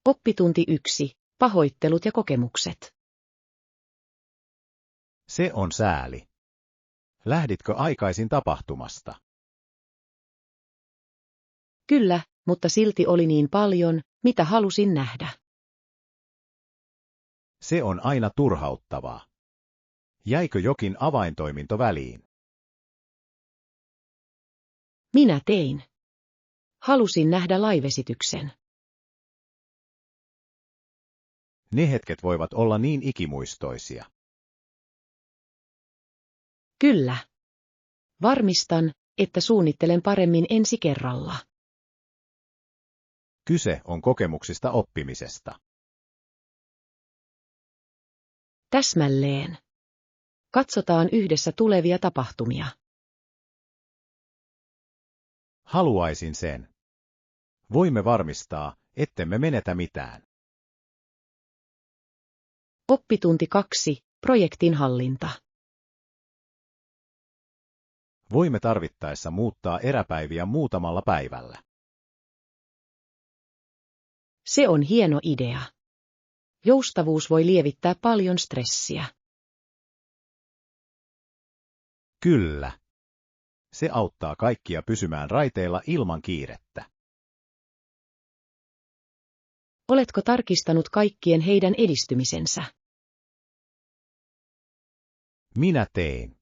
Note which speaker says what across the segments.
Speaker 1: Oppitunti 1. Pahoittelut ja kokemukset.
Speaker 2: Se on sääli. Lähditkö aikaisin tapahtumasta?
Speaker 1: Kyllä, mutta silti oli niin paljon, mitä halusin nähdä.
Speaker 2: Se on aina turhauttavaa. Jäikö jokin avaintoiminto väliin?
Speaker 1: Minä tein. Halusin nähdä live-esityksen.
Speaker 2: Ne hetket voivat olla niin ikimuistoisia.
Speaker 1: Kyllä. Varmistan, että suunnittelen paremmin ensi kerralla.
Speaker 2: Kyse on kokemuksista oppimisesta.
Speaker 1: Täsmälleen. Katsotaan yhdessä tulevia tapahtumia.
Speaker 2: Haluaisin sen. Voimme varmistaa, ettemme menetä mitään.
Speaker 1: Oppitunti 2. Projektin hallinta.
Speaker 2: Voimme tarvittaessa muuttaa eräpäiviä muutamalla päivällä.
Speaker 1: Se on hieno idea. Joustavuus voi lievittää paljon stressiä.
Speaker 2: Kyllä. Se auttaa kaikkia pysymään raiteilla ilman kiirettä.
Speaker 1: Oletko tarkistanut kaikkien heidän edistymisensä?
Speaker 2: Minä tein.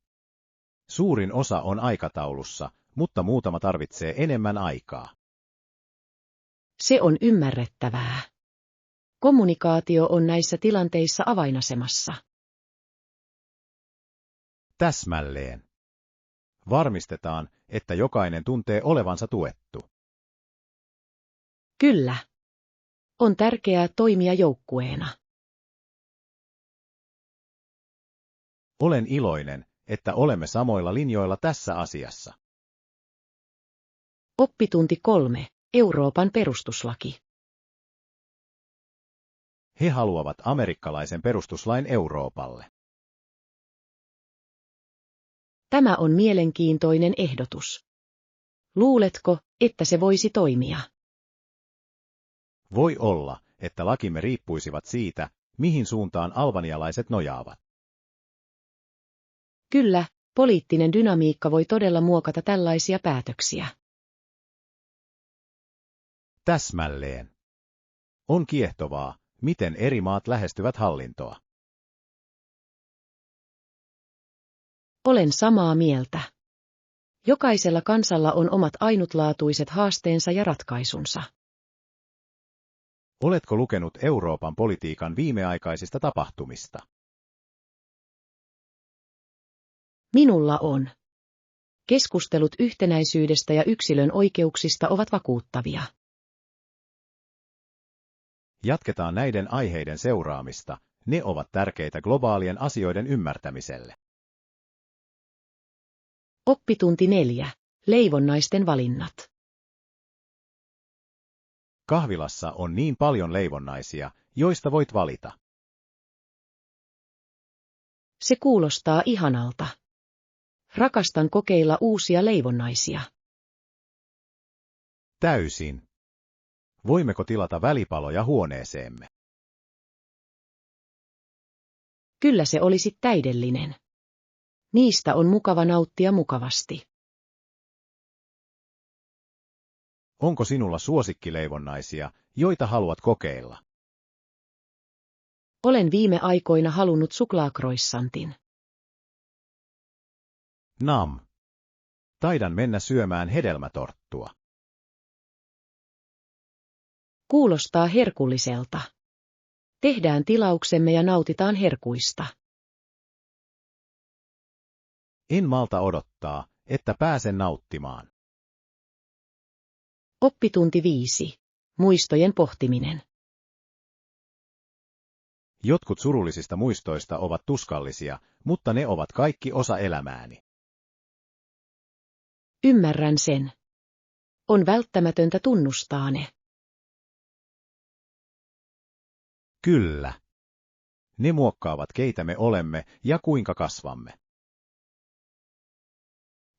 Speaker 2: Suurin osa on aikataulussa, mutta muutama tarvitsee enemmän aikaa.
Speaker 1: Se on ymmärrettävää. Kommunikaatio on näissä tilanteissa avainasemassa.
Speaker 2: Täsmälleen. Varmistetaan, että jokainen tuntee olevansa tuettu.
Speaker 1: Kyllä. On tärkeää toimia joukkueena.
Speaker 2: Olen iloinen, että olemme samoilla linjoilla tässä asiassa.
Speaker 1: Oppitunti 3. Euroopan perustuslaki.
Speaker 2: He haluavat amerikkalaisen perustuslain Euroopalle.
Speaker 1: Tämä on mielenkiintoinen ehdotus. Luuletko, että se voisi toimia?
Speaker 2: Voi olla, että lakimme riippuisivat siitä, mihin suuntaan albanialaiset nojaavat.
Speaker 1: Kyllä, poliittinen dynamiikka voi todella muokata tällaisia päätöksiä.
Speaker 2: Täsmälleen. On kiehtovaa, miten eri maat lähestyvät hallintoa.
Speaker 1: Olen samaa mieltä. Jokaisella kansalla on omat ainutlaatuiset haasteensa ja ratkaisunsa.
Speaker 2: Oletko lukenut Euroopan politiikan viimeaikaisista tapahtumista?
Speaker 1: Minulla on. Keskustelut yhtenäisyydestä ja yksilön oikeuksista ovat vakuuttavia.
Speaker 2: Jatketaan näiden aiheiden seuraamista, ne ovat tärkeitä globaalien asioiden ymmärtämiselle.
Speaker 1: Oppitunti 4. Leivonnaisten valinnat.
Speaker 2: Kahvilassa on niin paljon leivonnaisia, joista voit valita.
Speaker 1: Se kuulostaa ihanalta. Rakastan kokeilla uusia leivonnaisia.
Speaker 2: Täysin. Voimmeko tilata välipaloja huoneeseemme?
Speaker 1: Kyllä se olisi täydellinen. Niistä on mukava nauttia mukavasti.
Speaker 2: Onko sinulla suosikkileivonnaisia, joita haluat kokeilla?
Speaker 1: Olen viime aikoina halunnut suklaakroissantin.
Speaker 2: Nam. Taidan mennä syömään hedelmätorttua.
Speaker 1: Kuulostaa herkulliselta. Tehdään tilauksemme ja nautitaan herkuista.
Speaker 2: En malta odottaa, että pääsen nauttimaan.
Speaker 1: Oppitunti 5. Muistojen pohtiminen.
Speaker 2: Jotkut surullisista muistoista ovat tuskallisia, mutta ne ovat kaikki osa elämääni.
Speaker 1: Ymmärrän sen. On välttämätöntä tunnustaa ne.
Speaker 2: Kyllä. Ne muokkaavat keitä me olemme ja kuinka kasvamme.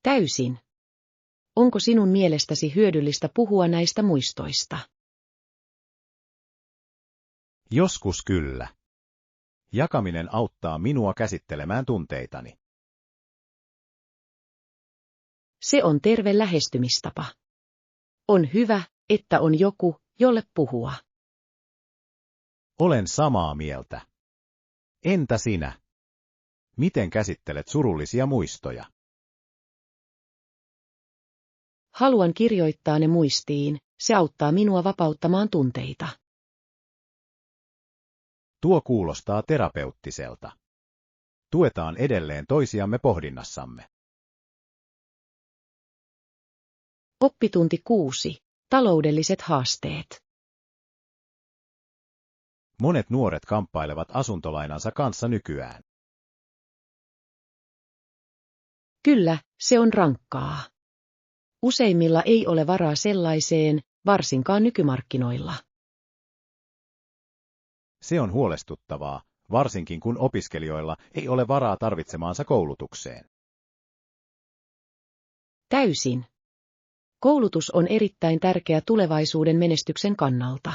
Speaker 1: Täysin. Onko sinun mielestäsi hyödyllistä puhua näistä muistoista?
Speaker 2: Joskus kyllä. Jakaminen auttaa minua käsittelemään tunteitani.
Speaker 1: Se on terve lähestymistapa. On hyvä, että on joku, jolle puhua.
Speaker 2: Olen samaa mieltä. Entä sinä? Miten käsittelet surullisia muistoja?
Speaker 1: Haluan kirjoittaa ne muistiin, se auttaa minua vapauttamaan tunteita.
Speaker 2: Tuo kuulostaa terapeuttiselta. Tuetaan edelleen toisiamme pohdinnassamme.
Speaker 1: Oppitunti 6. Taloudelliset haasteet.
Speaker 2: Monet nuoret kamppailevat asuntolainansa kanssa nykyään.
Speaker 1: Kyllä, se on rankkaa. Useimmilla ei ole varaa sellaiseen, varsinkaan nykymarkkinoilla.
Speaker 2: Se on huolestuttavaa, varsinkin kun opiskelijoilla ei ole varaa tarvitsemaansa koulutukseen.
Speaker 1: Täysin. Koulutus on erittäin tärkeä tulevaisuuden menestyksen kannalta.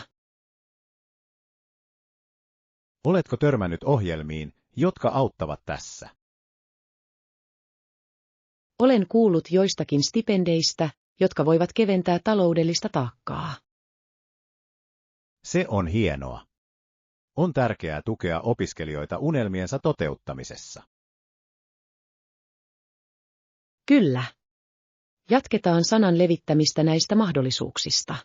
Speaker 2: Oletko törmännyt ohjelmiin, jotka auttavat tässä?
Speaker 1: Olen kuullut joistakin stipendeistä, jotka voivat keventää taloudellista taakkaa.
Speaker 2: Se on hienoa. On tärkeää tukea opiskelijoita unelmiensa toteuttamisessa.
Speaker 1: Kyllä. Jatketaan sanan levittämistä näistä mahdollisuuksista.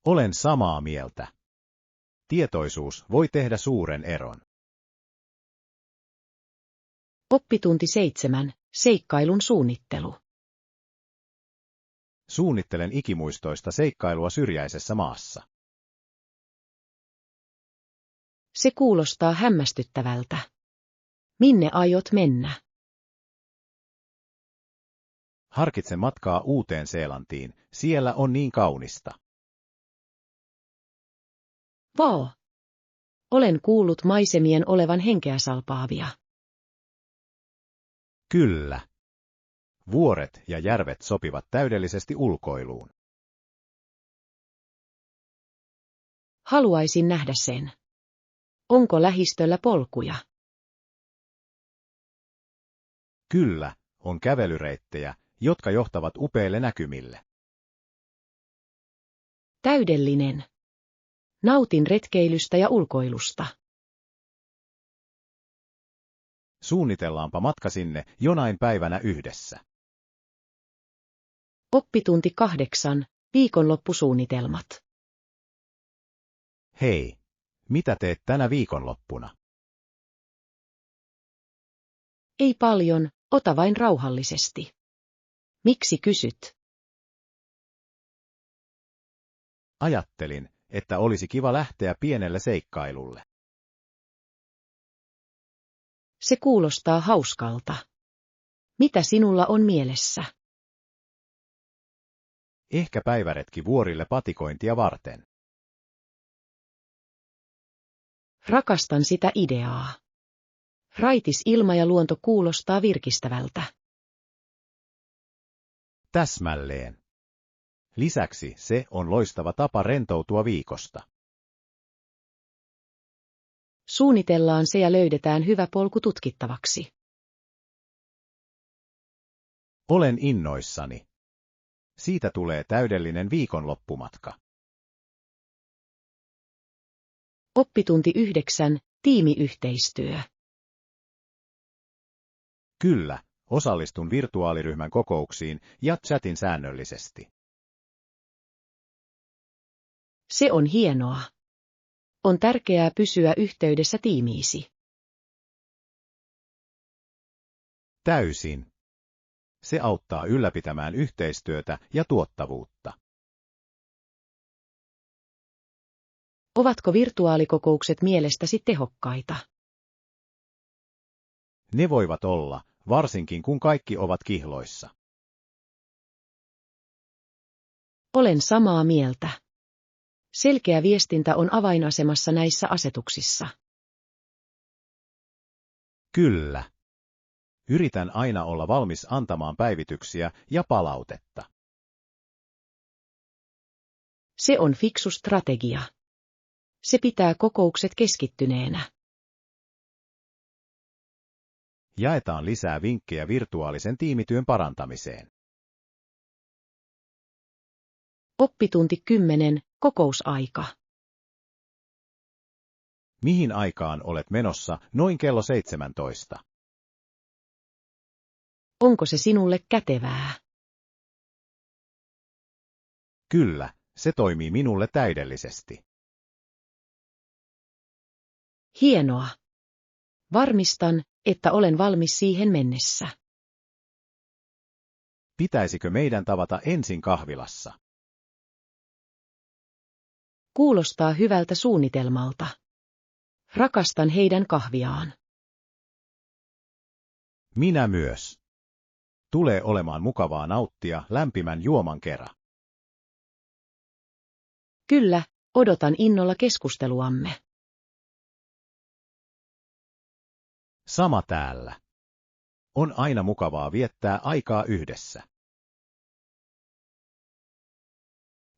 Speaker 2: Olen samaa mieltä. Tietoisuus voi tehdä suuren eron.
Speaker 1: Oppitunti 7. Seikkailun suunnittelu.
Speaker 2: Suunnittelen ikimuistoista seikkailua syrjäisessä maassa.
Speaker 1: Se kuulostaa hämmästyttävältä. Minne aiot mennä?
Speaker 2: Harkitsen matkaa Uuteen-Seelantiin, siellä on niin kaunista.
Speaker 1: Vau! Olen kuullut maisemien olevan henkeä salpaavia.
Speaker 2: Kyllä. Vuoret ja järvet sopivat täydellisesti ulkoiluun.
Speaker 1: Haluaisin nähdä sen. Onko lähistöllä polkuja?
Speaker 2: Kyllä, on kävelyreittejä, jotka johtavat upeille näkymille.
Speaker 1: Täydellinen. Nautin retkeilystä ja ulkoilusta.
Speaker 2: Suunnitellaanpa matka sinne jonain päivänä yhdessä.
Speaker 1: Oppitunti 8. Viikonloppusuunnitelmat.
Speaker 2: Hei, mitä teet tänä viikonloppuna?
Speaker 1: Ei paljon, ota vain rauhallisesti. Miksi kysyt?
Speaker 2: Ajattelin, että olisi kiva lähteä pienelle seikkailulle.
Speaker 1: Se kuulostaa hauskalta. Mitä sinulla on mielessä?
Speaker 2: Ehkä päiväretki vuorille patikointia varten.
Speaker 1: Rakastan sitä ideaa. Raitis ilma ja luonto kuulostaa virkistävältä.
Speaker 2: Täsmälleen. Lisäksi se on loistava tapa rentoutua viikosta.
Speaker 1: Suunnitellaan se ja löydetään hyvä polku tutkittavaksi.
Speaker 2: Olen innoissani. Siitä tulee täydellinen viikonloppumatka.
Speaker 1: Oppitunti 9. Tiimiyhteistyö.
Speaker 2: Kyllä, osallistun virtuaaliryhmän kokouksiin ja chatin säännöllisesti.
Speaker 1: Se on hienoa. On tärkeää pysyä yhteydessä tiimiisi.
Speaker 2: Täysin. Se auttaa ylläpitämään yhteistyötä ja tuottavuutta.
Speaker 1: Ovatko virtuaalikokoukset mielestäsi tehokkaita?
Speaker 2: Ne voivat olla, varsinkin kun kaikki ovat kihloissa.
Speaker 1: Olen samaa mieltä. Selkeä viestintä on avainasemassa näissä asetuksissa.
Speaker 2: Kyllä. Yritän aina olla valmis antamaan päivityksiä ja palautetta.
Speaker 1: Se on fiksu strategia. Se pitää kokoukset keskittyneenä.
Speaker 2: Jaetaan lisää vinkkejä virtuaalisen tiimityön parantamiseen.
Speaker 1: Oppitunti 10. Kokousaika.
Speaker 2: Mihin aikaan olet menossa noin kello 17?
Speaker 1: Onko se sinulle kätevää?
Speaker 2: Kyllä, se toimii minulle täydellisesti.
Speaker 1: Hienoa. Varmistan, että olen valmis siihen mennessä.
Speaker 2: Pitäisikö meidän tavata ensin kahvilassa?
Speaker 1: Kuulostaa hyvältä suunnitelmalta. Rakastan heidän kahviaan.
Speaker 2: Minä myös. Tulee olemaan mukavaa nauttia lämpimän juoman kera.
Speaker 1: Kyllä, odotan innolla keskusteluamme.
Speaker 2: Sama täällä. On aina mukavaa viettää aikaa yhdessä.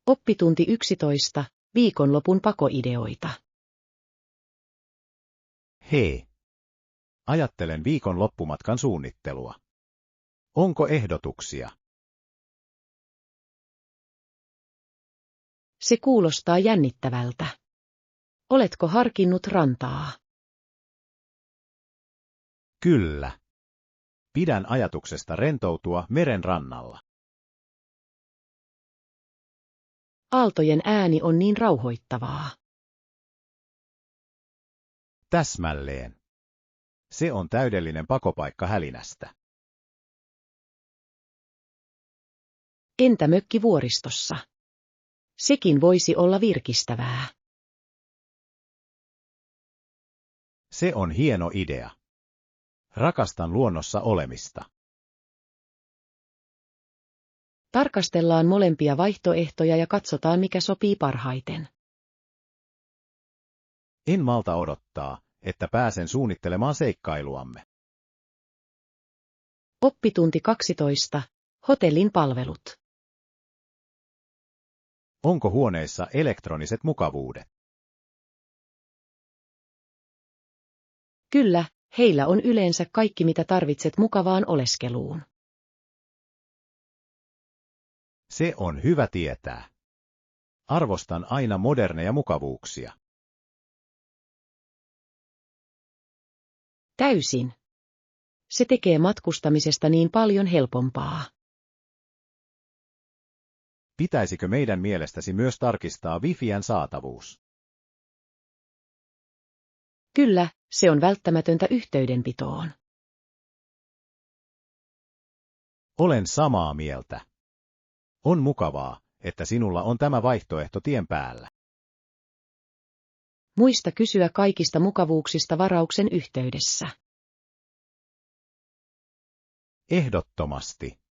Speaker 1: Oppitunti 11. Viikonlopun pakoideoita.
Speaker 2: Hei! Ajattelen viikon loppumatkan suunnittelua. Onko ehdotuksia?
Speaker 1: Se kuulostaa jännittävältä. Oletko harkinnut rantaa?
Speaker 2: Kyllä. Pidän ajatuksesta rentoutua meren rannalla.
Speaker 1: Aaltojen ääni on niin rauhoittavaa.
Speaker 2: Täsmälleen. Se on täydellinen pakopaikka hälinästä.
Speaker 1: Entä mökki vuoristossa? Sekin voisi olla virkistävää.
Speaker 2: Se on hieno idea. Rakastan luonnossa olemista.
Speaker 1: Tarkastellaan molempia vaihtoehtoja ja katsotaan, mikä sopii parhaiten.
Speaker 2: En malta odottaa, että pääsen suunnittelemaan seikkailuamme.
Speaker 1: Oppitunti 12. Hotellin palvelut.
Speaker 2: Onko huoneissa elektroniset mukavuudet?
Speaker 1: Kyllä, heillä on yleensä kaikki mitä tarvitset mukavaan oleskeluun.
Speaker 2: Se on hyvä tietää. Arvostan aina moderneja mukavuuksia.
Speaker 1: Täysin. Se tekee matkustamisesta niin paljon helpompaa.
Speaker 2: Pitäisikö meidän mielestäsi myös tarkistaa Wi-Fien saatavuus?
Speaker 1: Kyllä, se on välttämätöntä yhteydenpitoon.
Speaker 2: Olen samaa mieltä. On mukavaa, että sinulla on tämä vaihtoehto tien päällä.
Speaker 1: Muista kysyä kaikista mukavuuksista varauksen yhteydessä.
Speaker 2: Ehdottomasti.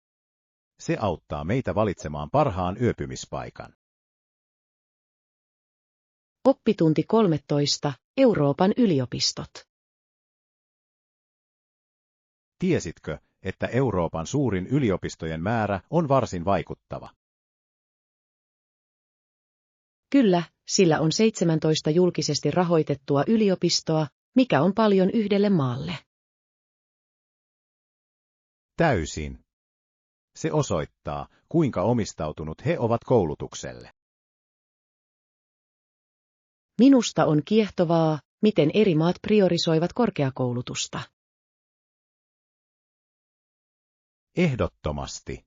Speaker 2: Se auttaa meitä valitsemaan parhaan yöpymispaikan.
Speaker 1: Oppitunti 13. Euroopan yliopistot.
Speaker 2: Tiesitkö, että Euroopan suurin yliopistojen määrä on varsin vaikuttava?
Speaker 1: Kyllä, sillä on 17 julkisesti rahoitettua yliopistoa, mikä on paljon yhdelle maalle.
Speaker 2: Täysin. Se osoittaa, kuinka omistautunut he ovat koulutukselle.
Speaker 1: Minusta on kiehtovaa, miten eri maat priorisoivat korkeakoulutusta.
Speaker 2: Ehdottomasti.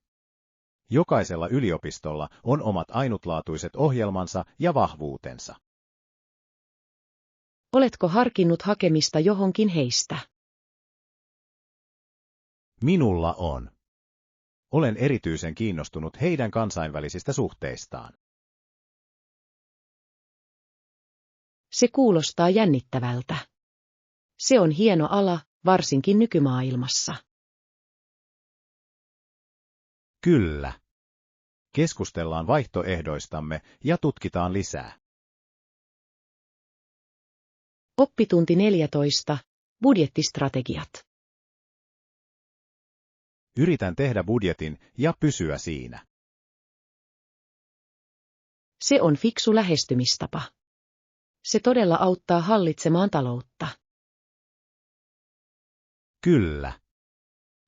Speaker 2: Jokaisella yliopistolla on omat ainutlaatuiset ohjelmansa ja vahvuutensa.
Speaker 1: Oletko harkinnut hakemista johonkin heistä?
Speaker 2: Minulla on. Olen erityisen kiinnostunut heidän kansainvälisistä suhteistaan.
Speaker 1: Se kuulostaa jännittävältä. Se on hieno ala, varsinkin nykymaailmassa.
Speaker 2: Kyllä. Keskustellaan vaihtoehdoistamme ja tutkitaan lisää.
Speaker 1: Oppitunti 14. Budjettistrategiat.
Speaker 2: Yritän tehdä budjetin ja pysyä siinä.
Speaker 1: Se on fiksu lähestymistapa. Se todella auttaa hallitsemaan taloutta.
Speaker 2: Kyllä.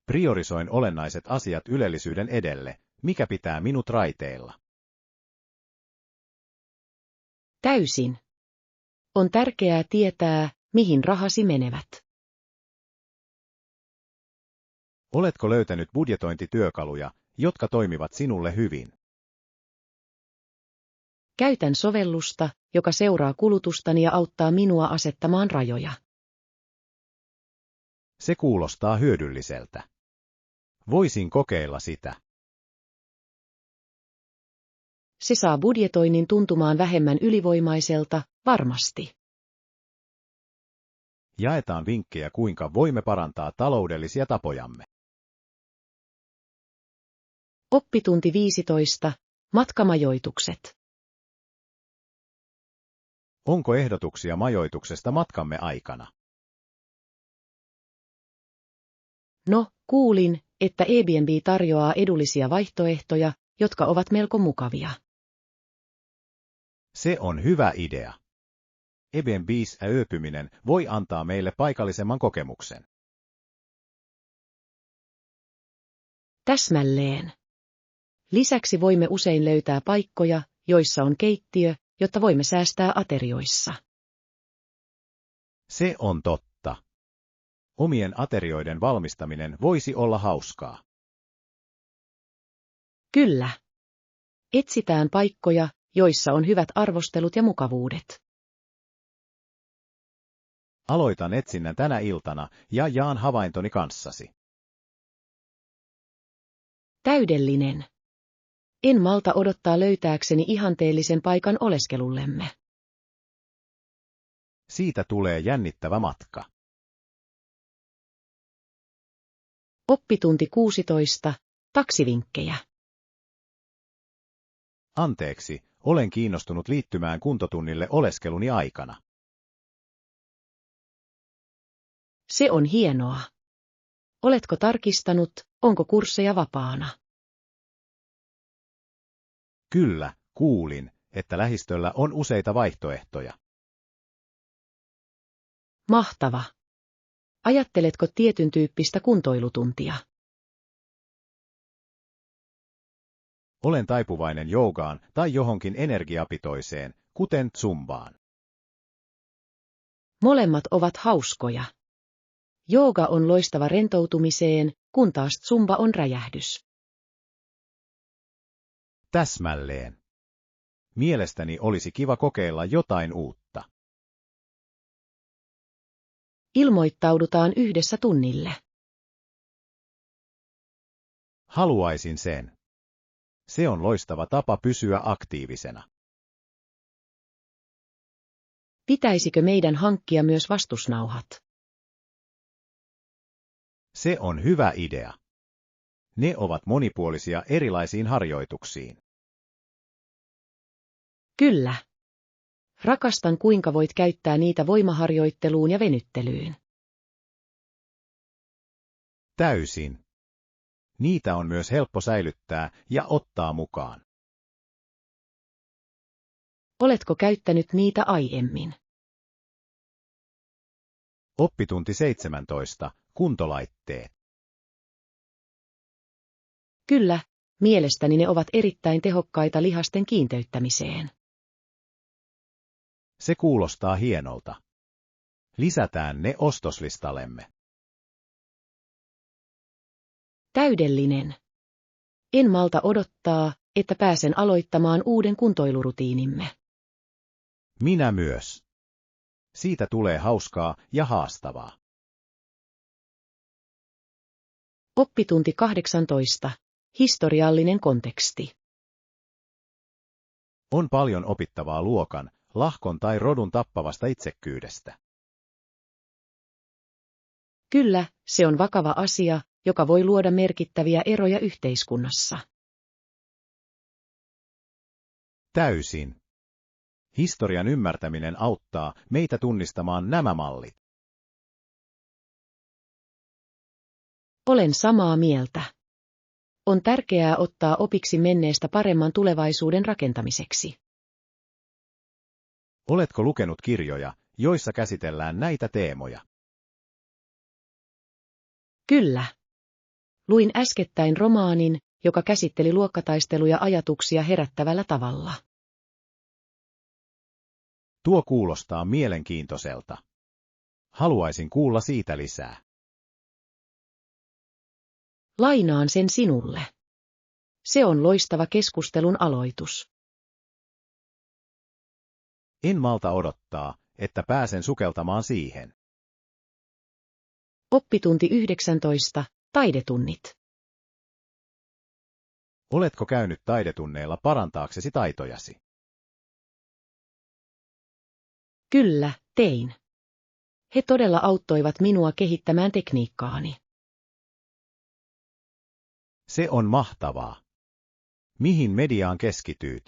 Speaker 2: Priorisoin olennaiset asiat ylellisyyden edelle, mikä pitää minut raiteilla.
Speaker 1: Täysin. On tärkeää tietää, mihin rahasi menevät.
Speaker 2: Oletko löytänyt budjetointityökaluja, jotka toimivat sinulle hyvin?
Speaker 1: Käytän sovellusta, joka seuraa kulutustani ja auttaa minua asettamaan rajoja.
Speaker 2: Se kuulostaa hyödylliseltä. Voisin kokeilla sitä.
Speaker 1: Se saa budjetoinnin tuntumaan vähemmän ylivoimaiselta, varmasti.
Speaker 2: Jaetaan vinkkejä, kuinka voimme parantaa taloudellisia tapojamme.
Speaker 1: Oppitunti 15. Matkamajoitukset.
Speaker 2: Onko ehdotuksia majoituksesta matkamme aikana?
Speaker 1: No, kuulin, että Airbnb tarjoaa edullisia vaihtoehtoja, jotka ovat melko mukavia.
Speaker 2: Se on hyvä idea. Airbnbissä yöpyminen voi antaa meille paikallisemman kokemuksen.
Speaker 1: Täsmälleen. Lisäksi voimme usein löytää paikkoja, joissa on keittiö, jotta voimme säästää aterioissa.
Speaker 2: Se on totta. Omien aterioiden valmistaminen voisi olla hauskaa.
Speaker 1: Kyllä. Etsitään paikkoja, joissa on hyvät arvostelut ja mukavuudet.
Speaker 2: Aloitan etsinnän tänä iltana ja jaan havaintoni kanssasi.
Speaker 1: Täydellinen. En malta odottaa löytääkseni ihanteellisen paikan oleskelullemme.
Speaker 2: Siitä tulee jännittävä matka.
Speaker 1: Oppitunti 16. Taksivinkkejä.
Speaker 2: Anteeksi, olen kiinnostunut liittymään kuntotunnille oleskeluni aikana.
Speaker 1: Se on hienoa. Oletko tarkistanut, onko kursseja vapaana?
Speaker 2: Kyllä, kuulin, että lähistöllä on useita vaihtoehtoja.
Speaker 1: Mahtava. Ajatteletko tietyn tyyppistä kuntoilutuntia?
Speaker 2: Olen taipuvainen joogaan tai johonkin energiapitoiseen, kuten zumbaan.
Speaker 1: Molemmat ovat hauskoja. Jooga on loistava rentoutumiseen, kun taas zumba on räjähdys.
Speaker 2: Täsmälleen. Mielestäni olisi kiva kokeilla jotain uutta.
Speaker 1: Ilmoittaudutaan yhdessä tunnille.
Speaker 2: Haluaisin sen. Se on loistava tapa pysyä aktiivisena.
Speaker 1: Pitäisikö meidän hankkia myös vastusnauhat?
Speaker 2: Se on hyvä idea. Ne ovat monipuolisia erilaisiin harjoituksiin.
Speaker 1: Kyllä. Rakastan, kuinka voit käyttää niitä voimaharjoitteluun ja venyttelyyn.
Speaker 2: Täysin. Niitä on myös helppo säilyttää ja ottaa mukaan.
Speaker 1: Oletko käyttänyt niitä aiemmin?
Speaker 2: Oppitunti 17. Kuntolaitteet.
Speaker 1: Kyllä, mielestäni ne ovat erittäin tehokkaita lihasten kiinteyttämiseen.
Speaker 2: Se kuulostaa hienolta. Lisätään ne ostoslistallemme.
Speaker 1: Täydellinen. En malta odottaa, että pääsen aloittamaan uuden kuntoilurutiinimme.
Speaker 2: Minä myös. Siitä tulee hauskaa ja haastavaa.
Speaker 1: Oppitunti 18. Historiallinen konteksti.
Speaker 2: On paljon opittavaa luokan, lahkon tai rodun tappavasta itsekkyydestä.
Speaker 1: Kyllä, se on vakava asia, joka voi luoda merkittäviä eroja yhteiskunnassa.
Speaker 2: Täysin. Historian ymmärtäminen auttaa meitä tunnistamaan nämä mallit.
Speaker 1: Olen samaa mieltä. On tärkeää ottaa opiksi menneestä paremman tulevaisuuden rakentamiseksi.
Speaker 2: Oletko lukenut kirjoja, joissa käsitellään näitä teemoja?
Speaker 1: Kyllä. Luin äskettäin romaanin, joka käsitteli luokkataisteluja ajatuksia herättävällä tavalla.
Speaker 2: Tuo kuulostaa mielenkiintoiselta. Haluaisin kuulla siitä lisää.
Speaker 1: Lainaan sen sinulle. Se on loistava keskustelun aloitus.
Speaker 2: En malta odottaa, että pääsen sukeltamaan siihen.
Speaker 1: Oppitunti 19. Taidetunnit.
Speaker 2: Oletko käynyt taidetunneilla parantaaksesi taitojasi?
Speaker 1: Kyllä, tein. He todella auttoivat minua kehittämään tekniikkaani.
Speaker 2: Se on mahtavaa. Mihin mediaan keskityt?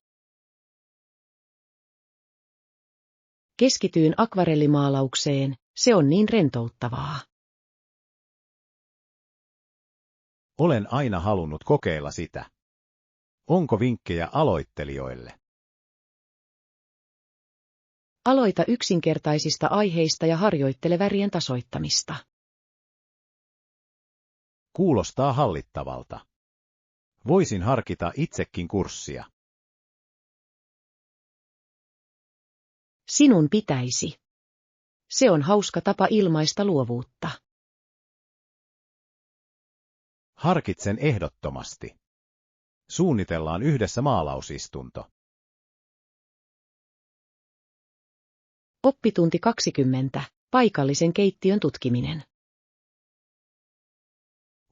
Speaker 1: Keskityin akvarellimaalaukseen, se on niin rentouttavaa.
Speaker 2: Olen aina halunnut kokeilla sitä. Onko vinkkejä aloittelijoille?
Speaker 1: Aloita yksinkertaisista aiheista ja harjoittele värien tasoittamista.
Speaker 2: Kuulostaa hallittavalta. Voisin harkita itsekin kurssia.
Speaker 1: Sinun pitäisi. Se on hauska tapa ilmaista luovuutta.
Speaker 2: Harkitsen ehdottomasti. Suunnitellaan yhdessä maalausistunto.
Speaker 1: Oppitunti 20. Paikallisen keittiön tutkiminen.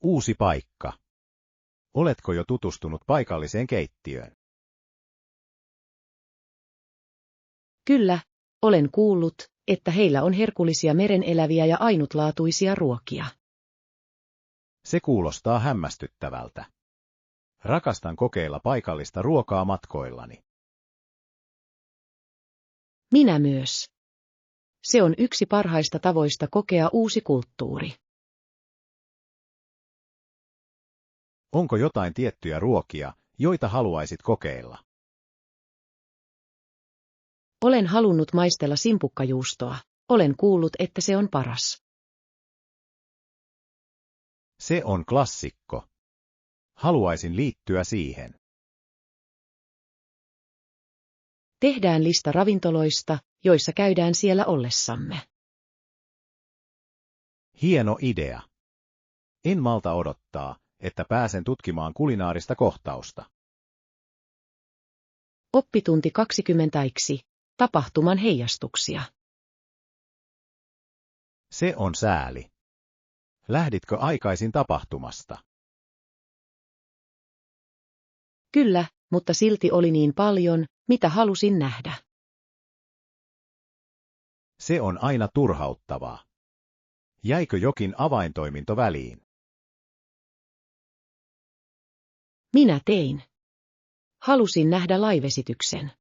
Speaker 2: Uusi paikka. Oletko jo tutustunut paikalliseen keittiöön?
Speaker 1: Kyllä, olen kuullut, että heillä on herkullisia mereneläviä ja ainutlaatuisia ruokia.
Speaker 2: Se kuulostaa hämmästyttävältä. Rakastan kokeilla paikallista ruokaa matkoillani.
Speaker 1: Minä myös. Se on yksi parhaista tavoista kokea uusi kulttuuri.
Speaker 2: Onko jotain tiettyjä ruokia, joita haluaisit kokeilla?
Speaker 1: Olen halunnut maistella simpukkajuustoa. Olen kuullut, että se on paras.
Speaker 2: Se on klassikko. Haluaisin liittyä siihen.
Speaker 1: Tehdään lista ravintoloista, joissa käydään siellä ollessamme.
Speaker 2: Hieno idea. En malta odottaa, että pääsen tutkimaan kulinaarista kohtausta.
Speaker 1: Oppitunti 20. Tapahtuman heijastuksia.
Speaker 2: Se on sääli. Lähditkö aikaisin tapahtumasta?
Speaker 1: Kyllä, mutta silti oli niin paljon, mitä halusin nähdä.
Speaker 2: Se on aina turhauttavaa. Jäikö jokin avaintoiminto väliin?
Speaker 1: Minä tein. Halusin nähdä live-esityksen.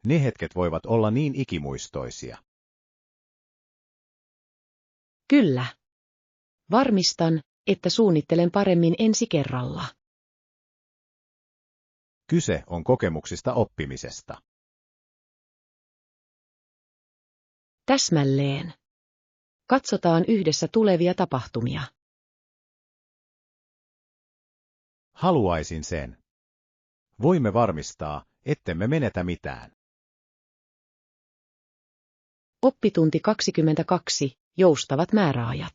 Speaker 2: Ne hetket voivat olla niin ikimuistoisia.
Speaker 1: Kyllä. Varmistan, että suunnittelen paremmin ensi kerralla.
Speaker 2: Kyse on kokemuksista oppimisesta.
Speaker 1: Täsmälleen. Katsotaan yhdessä tulevia tapahtumia.
Speaker 2: Haluaisin sen. Voimme varmistaa, ettemme menetä mitään.
Speaker 1: Oppitunti 22. Joustavat määräajat.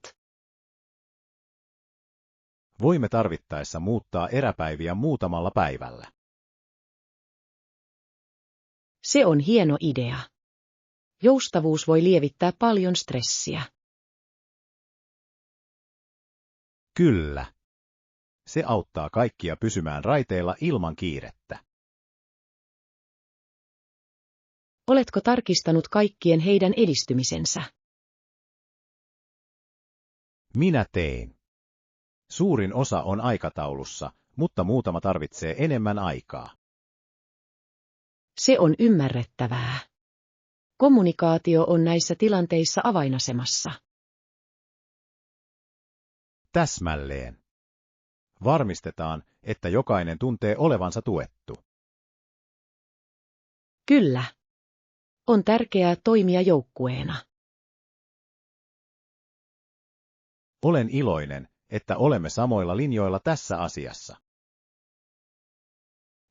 Speaker 2: Voimme tarvittaessa muuttaa eräpäiviä muutamalla päivällä.
Speaker 1: Se on hieno idea. Joustavuus voi lievittää paljon stressiä.
Speaker 2: Kyllä. Se auttaa kaikkia pysymään raiteilla ilman kiirettä.
Speaker 1: Oletko tarkistanut kaikkien heidän edistymisensä?
Speaker 2: Minä tein. Suurin osa on aikataulussa, mutta muutama tarvitsee enemmän aikaa.
Speaker 1: Se on ymmärrettävää. Kommunikaatio on näissä tilanteissa avainasemassa.
Speaker 2: Täsmälleen. Varmistetaan, että jokainen tuntee olevansa tuettu.
Speaker 1: Kyllä. On tärkeää toimia joukkueena.
Speaker 2: Olen iloinen, että olemme samoilla linjoilla tässä asiassa.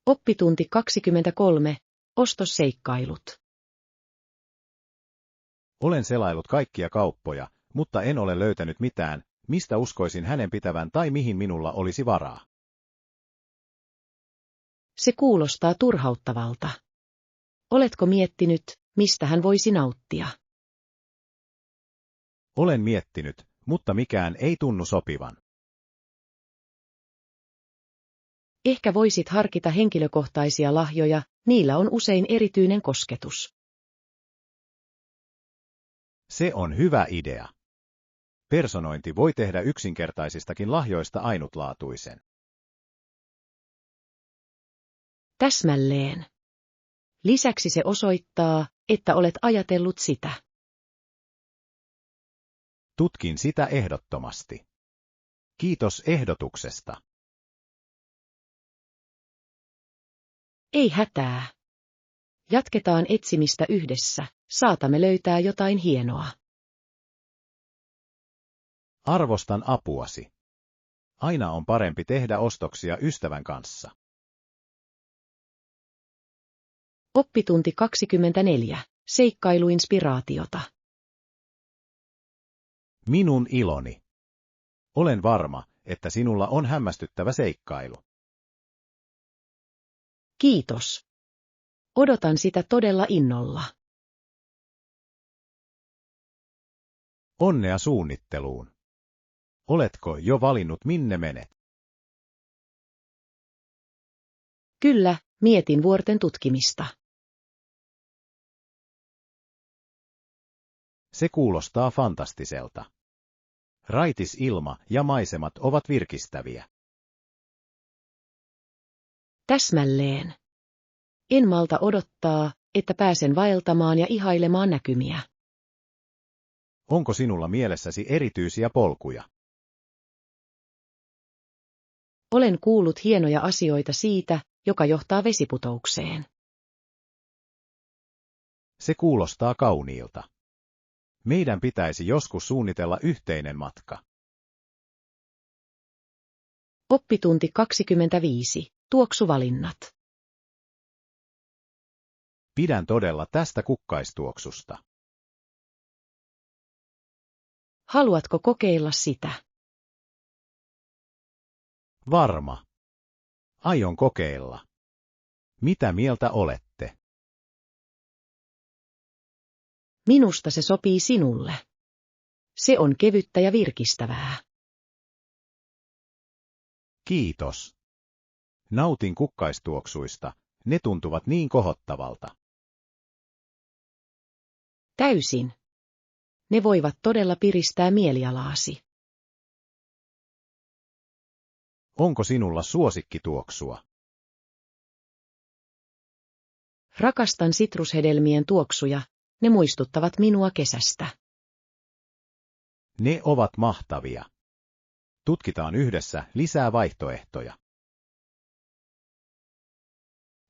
Speaker 1: Oppitunti 23. Ostosseikkailut.
Speaker 2: Olen selaillut kaikkia kauppoja, mutta en ole löytänyt mitään, mistä uskoisin hänen pitävän tai mihin minulla olisi varaa.
Speaker 1: Se kuulostaa turhauttavalta. Oletko miettinyt, mistä hän voisi nauttia?
Speaker 2: Olen miettinyt, mutta mikään ei tunnu sopivan.
Speaker 1: Ehkä voisit harkita henkilökohtaisia lahjoja, niillä on usein erityinen kosketus.
Speaker 2: Se on hyvä idea. Personointi voi tehdä yksinkertaisistakin lahjoista ainutlaatuisen.
Speaker 1: Täsmälleen. Lisäksi se osoittaa, että olet ajatellut sitä.
Speaker 2: Tutkin sitä ehdottomasti. Kiitos ehdotuksesta.
Speaker 1: Ei hätää. Jatketaan etsimistä yhdessä, saatamme löytää jotain hienoa.
Speaker 2: Arvostan apuasi. Aina on parempi tehdä ostoksia ystävän kanssa.
Speaker 1: Oppitunti 24. Seikkailuinspiraatiota.
Speaker 2: Minun iloni. Olen varma, että sinulla on hämmästyttävä seikkailu.
Speaker 1: Kiitos. Odotan sitä todella innolla.
Speaker 2: Onnea suunnitteluun. Oletko jo valinnut minne menet?
Speaker 1: Kyllä, mietin vuorten tutkimista.
Speaker 2: Se kuulostaa fantastiselta. Raitis ilma ja maisemat ovat virkistäviä.
Speaker 1: Täsmälleen. En malta odottaa, että pääsen vaeltamaan ja ihailemaan näkymiä.
Speaker 2: Onko sinulla mielessäsi erityisiä polkuja?
Speaker 1: Olen kuullut hienoja asioita siitä, joka johtaa vesiputoukseen.
Speaker 2: Se kuulostaa kauniilta. Meidän pitäisi joskus suunnitella yhteinen matka.
Speaker 1: Oppitunti 25. Tuoksuvalinnat.
Speaker 2: Pidän todella tästä kukkaistuoksusta.
Speaker 1: Haluatko kokeilla sitä?
Speaker 2: Varma. Aion kokeilla. Mitä mieltä olette?
Speaker 1: Minusta se sopii sinulle. Se on kevyttä ja virkistävää.
Speaker 2: Kiitos. Nautin kukkaistuoksuista, ne tuntuvat niin kohottavalta.
Speaker 1: Täysin. Ne voivat todella piristää mielialaasi.
Speaker 2: Onko sinulla suosikkituoksua?
Speaker 1: Rakastan sitrushedelmien tuoksuja, ne muistuttavat minua kesästä.
Speaker 2: Ne ovat mahtavia. Tutkitaan yhdessä lisää vaihtoehtoja.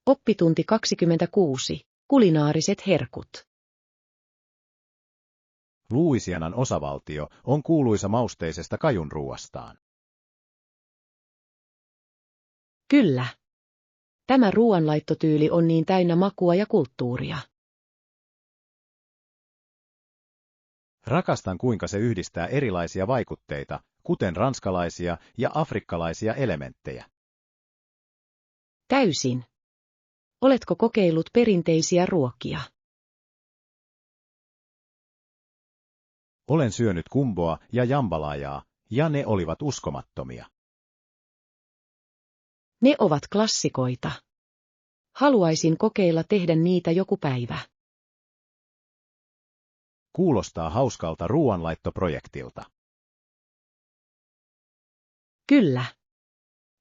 Speaker 1: Oppitunti 26. Kulinaariset herkut.
Speaker 2: Louisianan osavaltio on kuuluisa mausteisesta kajunruuastaan.
Speaker 1: Kyllä. Tämä ruoanlaittotyyli on niin täynnä makua ja kulttuuria.
Speaker 2: Rakastan kuinka se yhdistää erilaisia vaikutteita, kuten ranskalaisia ja afrikkalaisia elementtejä.
Speaker 1: Täysin. Oletko kokeillut perinteisiä ruokia?
Speaker 2: Olen syönyt kumboa ja jambalajaa, ja ne olivat uskomattomia.
Speaker 1: Ne ovat klassikoita. Haluaisin kokeilla tehdä niitä joku päivä.
Speaker 2: Kuulostaa hauskalta ruoanlaittoprojektilta.
Speaker 1: Kyllä.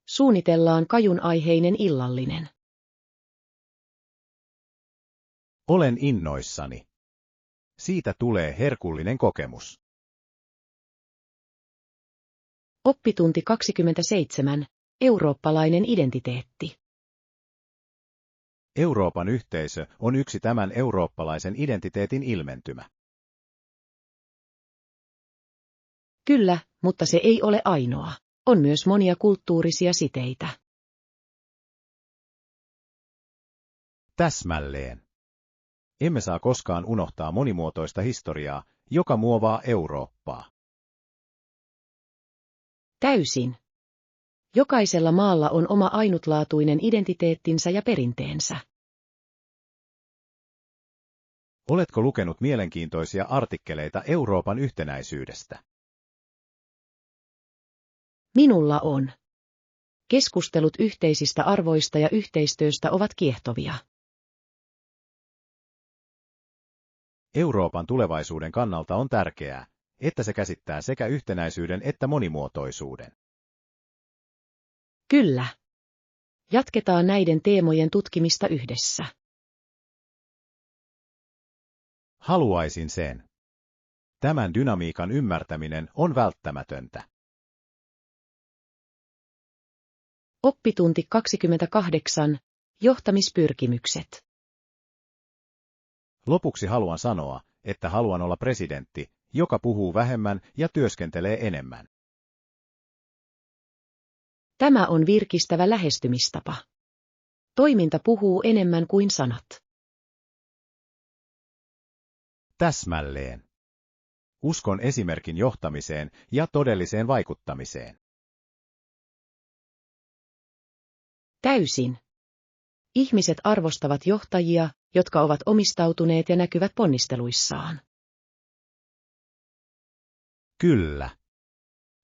Speaker 1: Suunnitellaan kajunaiheinen illallinen.
Speaker 2: Olen innoissani. Siitä tulee herkullinen kokemus.
Speaker 1: Oppitunti 27. Eurooppalainen identiteetti.
Speaker 2: Euroopan yhteisö on yksi tämän eurooppalaisen identiteetin ilmentymä.
Speaker 1: Kyllä, mutta se ei ole ainoa. On myös monia kulttuurisia siteitä.
Speaker 2: Täsmälleen. Emme saa koskaan unohtaa monimuotoista historiaa, joka muovaa Eurooppaa.
Speaker 1: Täysin. Jokaisella maalla on oma ainutlaatuinen identiteettinsä ja perinteensä.
Speaker 2: Oletko lukenut mielenkiintoisia artikkeleita Euroopan yhtenäisyydestä?
Speaker 1: Minulla on. Keskustelut yhteisistä arvoista ja yhteistyöstä ovat kiehtovia.
Speaker 2: Euroopan tulevaisuuden kannalta on tärkeää, että se käsittää sekä yhtenäisyyden että monimuotoisuuden.
Speaker 1: Kyllä. Jatketaan näiden teemojen tutkimista yhdessä.
Speaker 2: Haluaisin sen. Tämän dynamiikan ymmärtäminen on välttämätöntä.
Speaker 1: Oppitunti 28. Johtamispyrkimykset.
Speaker 2: Lopuksi haluan sanoa, että haluan olla presidentti, joka puhuu vähemmän ja työskentelee enemmän.
Speaker 1: Tämä on virkistävä lähestymistapa. Toiminta puhuu enemmän kuin sanat.
Speaker 2: Täsmälleen. Uskon esimerkin johtamiseen ja todelliseen vaikuttamiseen.
Speaker 1: Täysin. Ihmiset arvostavat johtajia, jotka ovat omistautuneet ja näkyvät ponnisteluissaan.
Speaker 2: Kyllä.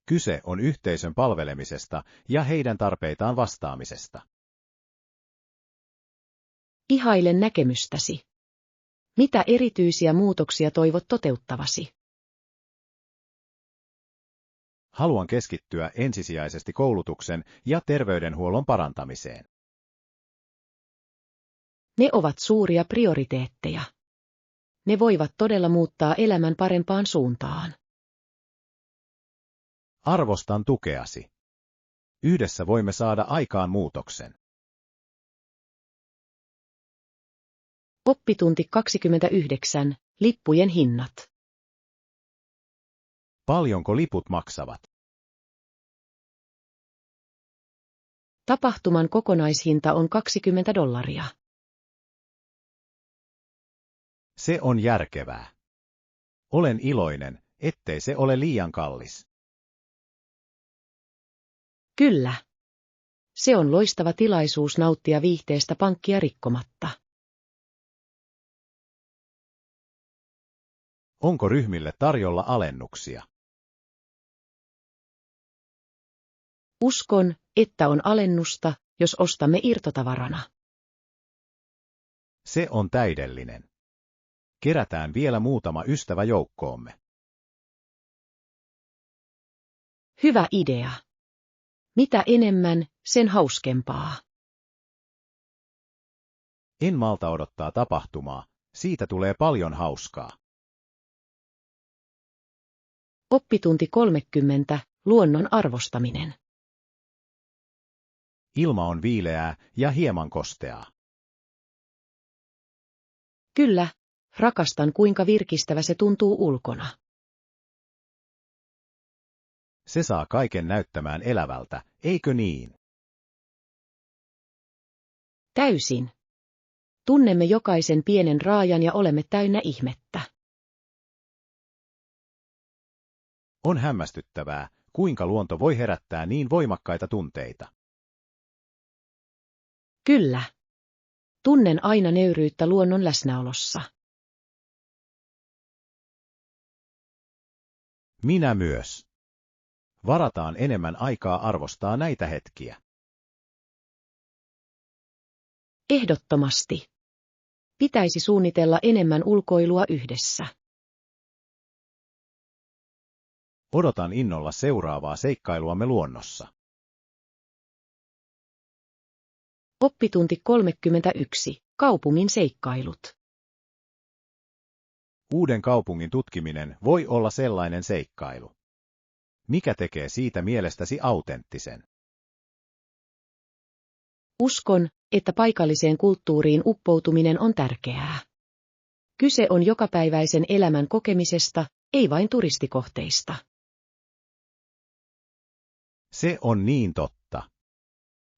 Speaker 2: Kyse on yhteisön palvelemisesta ja heidän tarpeitaan vastaamisesta.
Speaker 1: Ihailen näkemystäsi. Mitä erityisiä muutoksia toivot toteuttavasi?
Speaker 2: Haluan keskittyä ensisijaisesti koulutuksen ja terveydenhuollon parantamiseen.
Speaker 1: Ne ovat suuria prioriteetteja. Ne voivat todella muuttaa elämän parempaan suuntaan.
Speaker 2: Arvostan tukeasi. Yhdessä voimme saada aikaan muutoksen.
Speaker 1: Oppitunti 29. Lippujen hinnat.
Speaker 2: Paljonko liput maksavat?
Speaker 1: Tapahtuman kokonaishinta on $20.
Speaker 2: Se on järkevää. Olen iloinen, ettei se ole liian kallis.
Speaker 1: Kyllä. Se on loistava tilaisuus nauttia viihteestä pankkia rikkomatta.
Speaker 2: Onko ryhmille tarjolla alennuksia?
Speaker 1: Uskon, että on alennusta, jos ostamme irtotavarana.
Speaker 2: Se on täydellinen. Kerätään vielä muutama ystävä joukkoomme.
Speaker 1: Hyvä idea. Mitä enemmän, sen hauskempaa.
Speaker 2: En malta odottaa tapahtumaa, siitä tulee paljon hauskaa.
Speaker 1: Oppitunti 30. Luonnon arvostaminen.
Speaker 2: Ilma on viileää ja hieman kosteaa.
Speaker 1: Kyllä, rakastan kuinka virkistävä se tuntuu ulkona.
Speaker 2: Se saa kaiken näyttämään elävältä, eikö niin?
Speaker 1: Täysin. Tunnemme jokaisen pienen raajan ja olemme täynnä ihmettä.
Speaker 2: On hämmästyttävää, kuinka luonto voi herättää niin voimakkaita tunteita.
Speaker 1: Kyllä. Tunnen aina nöyryyttä luonnon läsnäolossa.
Speaker 2: Minä myös. Varataan enemmän aikaa arvostaa näitä hetkiä.
Speaker 1: Ehdottomasti. Pitäisi suunnitella enemmän ulkoilua yhdessä.
Speaker 2: Odotan innolla seuraavaa seikkailuamme luonnossa.
Speaker 1: Oppitunti 31. Kaupungin seikkailut.
Speaker 2: Uuden kaupungin tutkiminen voi olla sellainen seikkailu. Mikä tekee siitä mielestäsi autenttisen?
Speaker 1: Uskon, että paikalliseen kulttuuriin uppoutuminen on tärkeää. Kyse on jokapäiväisen elämän kokemisesta, ei vain turistikohteista.
Speaker 2: Se on niin totta.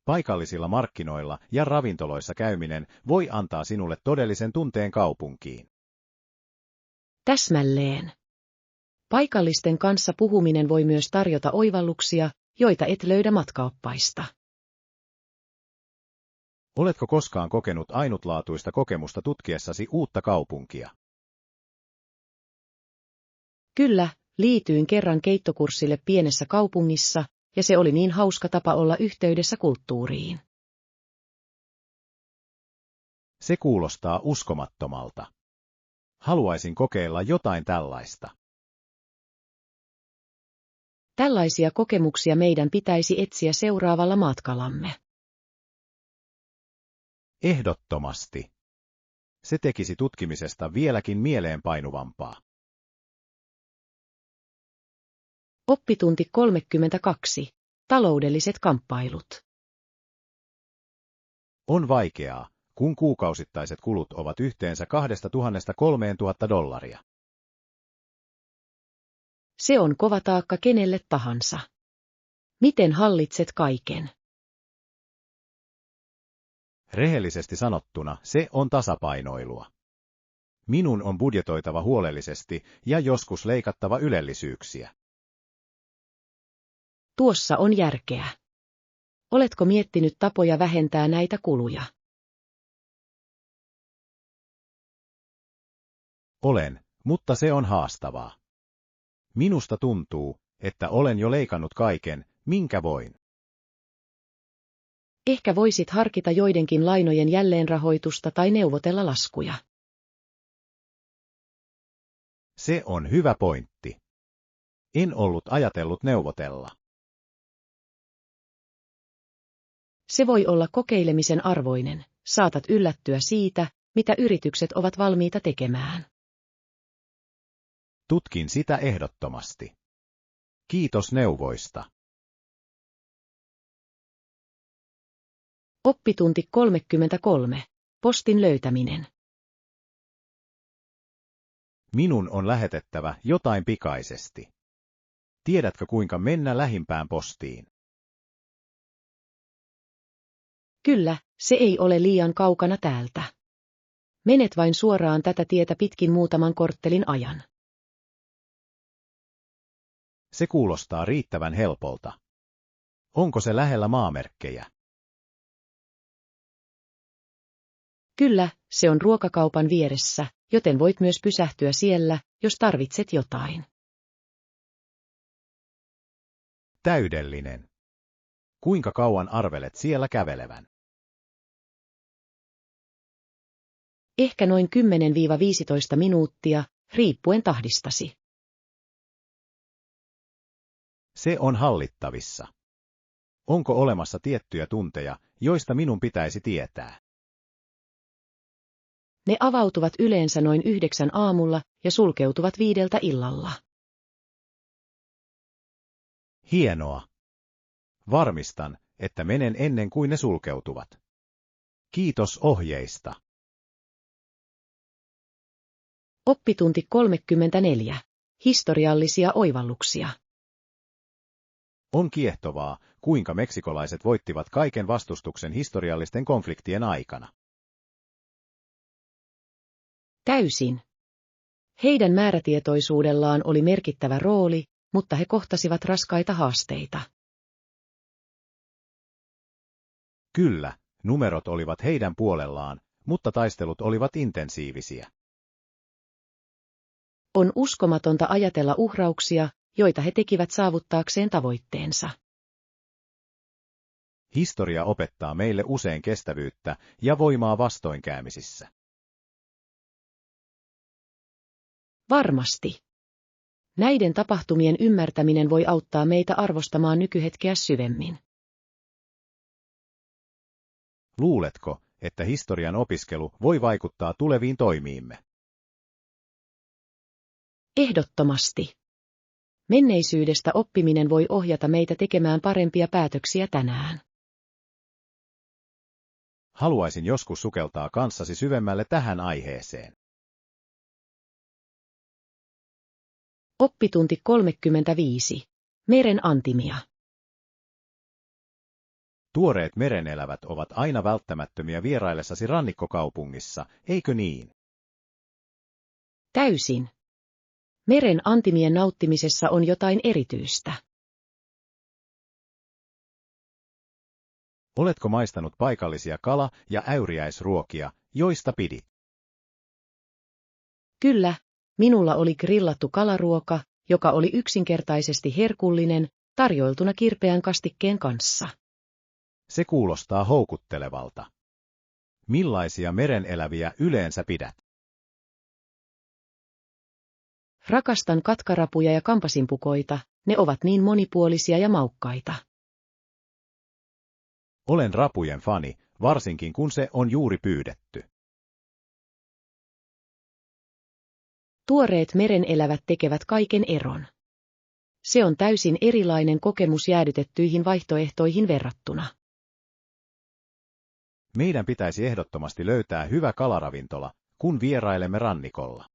Speaker 2: Paikallisilla markkinoilla ja ravintoloissa käyminen voi antaa sinulle todellisen tunteen kaupunkiin.
Speaker 1: Täsmälleen. Paikallisten kanssa puhuminen voi myös tarjota oivalluksia, joita et löydä matkaoppaista.
Speaker 2: Oletko koskaan kokenut ainutlaatuista kokemusta tutkiessasi uutta kaupunkia?
Speaker 1: Kyllä, liityin kerran keittokurssille pienessä kaupungissa, ja se oli niin hauska tapa olla yhteydessä kulttuuriin.
Speaker 2: Se kuulostaa uskomattomalta. Haluaisin kokeilla jotain tällaista.
Speaker 1: Tällaisia kokemuksia meidän pitäisi etsiä seuraavalla matkalamme.
Speaker 2: Ehdottomasti. Se tekisi tutkimisesta vieläkin mieleenpainuvampaa.
Speaker 1: Oppitunti 32. Taloudelliset kamppailut.
Speaker 2: On vaikeaa, kun kuukausittaiset kulut ovat yhteensä $2,000–3,000.
Speaker 1: Se on kova taakka kenelle tahansa. Miten hallitset kaiken?
Speaker 2: Rehellisesti sanottuna se on tasapainoilua. Minun on budjetoitava huolellisesti ja joskus leikattava ylellisyyksiä.
Speaker 1: Tuossa on järkeä. Oletko miettinyt tapoja vähentää näitä kuluja?
Speaker 2: Olen, mutta se on haastavaa. Minusta tuntuu, että olen jo leikannut kaiken, minkä voin.
Speaker 1: Ehkä voisit harkita joidenkin lainojen jälleenrahoitusta tai neuvotella laskuja.
Speaker 2: Se on hyvä pointti. En ollut ajatellut neuvotella.
Speaker 1: Se voi olla kokeilemisen arvoinen, saatat yllättyä siitä, mitä yritykset ovat valmiita tekemään.
Speaker 2: Tutkin sitä ehdottomasti. Kiitos neuvoista.
Speaker 1: Oppitunti 33. Postin löytäminen.
Speaker 2: Minun on lähetettävä jotain pikaisesti. Tiedätkö kuinka mennä lähimpään postiin?
Speaker 1: Kyllä, se ei ole liian kaukana täältä. Menet vain suoraan tätä tietä pitkin muutaman korttelin ajan.
Speaker 2: Se kuulostaa riittävän helpolta. Onko se lähellä maamerkkejä?
Speaker 1: Kyllä, se on ruokakaupan vieressä, joten voit myös pysähtyä siellä, jos tarvitset jotain.
Speaker 2: Täydellinen. Kuinka kauan arvelet siellä kävelevän?
Speaker 1: Ehkä noin 10–15 minuuttia, riippuen tahdistasi.
Speaker 2: Se on hallittavissa. Onko olemassa tiettyjä tunteja, joista minun pitäisi tietää?
Speaker 1: Ne avautuvat yleensä noin 9 aamulla ja sulkeutuvat 5 illalla.
Speaker 2: Hienoa. Varmistan, että menen ennen kuin ne sulkeutuvat. Kiitos ohjeista.
Speaker 1: Oppitunti 34. Historiallisia oivalluksia.
Speaker 2: On kiehtovaa, kuinka meksikolaiset voittivat kaiken vastustuksen historiallisten konfliktien aikana.
Speaker 1: Täysin. Heidän määrätietoisuudellaan oli merkittävä rooli, mutta he kohtasivat raskaita haasteita.
Speaker 2: Kyllä, numerot olivat heidän puolellaan, mutta taistelut olivat intensiivisiä.
Speaker 1: On uskomatonta ajatella uhrauksia, joita he tekivät saavuttaakseen tavoitteensa.
Speaker 2: Historia opettaa meille usein kestävyyttä ja voimaa vastoinkäymisissä.
Speaker 1: Varmasti. Näiden tapahtumien ymmärtäminen voi auttaa meitä arvostamaan nykyhetkeä syvemmin.
Speaker 2: Luuletko, että historian opiskelu voi vaikuttaa tuleviin toimiimme?
Speaker 1: Ehdottomasti. Menneisyydestä oppiminen voi ohjata meitä tekemään parempia päätöksiä tänään.
Speaker 2: Haluaisin joskus sukeltaa kanssasi syvemmälle tähän aiheeseen.
Speaker 1: Oppitunti 35. Meren antimia.
Speaker 2: Tuoreet merenelävät ovat aina välttämättömiä vieraillessasi rannikkokaupungissa, eikö niin?
Speaker 1: Täysin. Meren antimien nauttimisessa on jotain erityistä.
Speaker 2: Oletko maistanut paikallisia kala- ja äyriäisruokia, joista pidit?
Speaker 1: Kyllä, minulla oli grillattu kalaruoka, joka oli yksinkertaisesti herkullinen, tarjoiltuna kirpeän kastikkeen kanssa.
Speaker 2: Se kuulostaa houkuttelevalta. Millaisia mereneläviä yleensä pidät?
Speaker 1: Rakastan katkarapuja ja kampasinpukoita, ne ovat niin monipuolisia ja maukkaita.
Speaker 2: Olen rapujen fani, varsinkin kun se on juuri pyydetty.
Speaker 1: Tuoreet merenelävät tekevät kaiken eron. Se on täysin erilainen kokemus jäädytettyihin vaihtoehtoihin verrattuna.
Speaker 2: Meidän pitäisi ehdottomasti löytää hyvä kalaravintola, kun vierailemme rannikolla.